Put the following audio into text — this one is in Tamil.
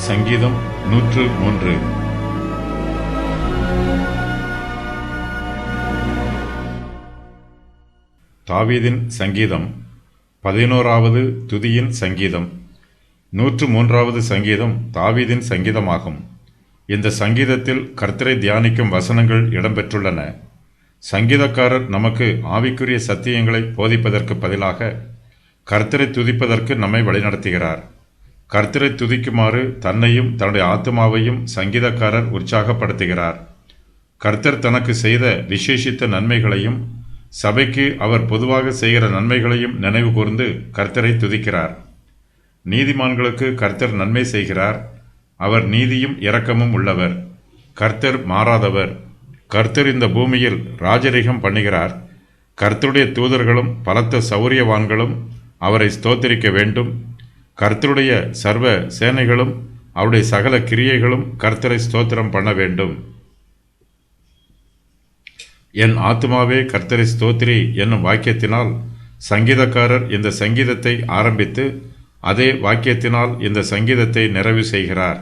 சங்கீதம் 103. தாவீதின் சங்கீதம் 11வது துதியின் சங்கீதம். 103வது சங்கீதம் தாவீதின் சங்கீதமாகும். இந்த சங்கீதத்தில் கர்த்தரை தியானிக்கும் வசனங்கள் இடம்பெற்றுள்ளன. சங்கீதக்காரர் நமக்கு ஆவிக்குரிய சத்தியங்களை போதிப்பதற்கு பதிலாக கர்த்தரை துதிப்பதற்கு நம்மை வழிநடத்துகிறார். கர்த்தரை துதிக்குமாறு தன்னையும் தன்னுடைய ஆத்மாவையும் சங்கீதக்காரர் உற்சாகப்படுத்துகிறார். கர்த்தர் தனக்கு செய்த விசேஷித்த நன்மைகளையும் சபைக்கு அவர் பொதுவாக செய்கிற நன்மைகளையும் நினைவு கூர்ந்து கர்த்தரை துதிக்கிறார். நீதிமான்களுக்கு கர்த்தர் நன்மை செய்கிறார். அவர் நீதியும் இரக்கமும் உள்ளவர். கர்த்தர் மாறாதவர். கர்த்தர் இந்த பூமியில் ராஜரிகம் பண்ணுகிறார். கர்த்தருடைய தூதர்களும் பலத்த சௌரியவான்களும் அவரை ஸ்தோத்திரிக்க வேண்டும். கர்த்தருடைய சர்வ சேனைகளும் அவருடைய சகல கிரியைகளும் கர்த்தரை ஸ்தோத்திரம் பண்ண வேண்டும். என் ஆத்துமாவே கர்த்தரை ஸ்தோத்திரி என்னும் வாக்கியத்தினால் சங்கீதக்காரர் இந்த சங்கீதத்தை ஆரம்பித்து அதே வாக்கியத்தினால் இந்த சங்கீதத்தை நிறைவு செய்கிறார்.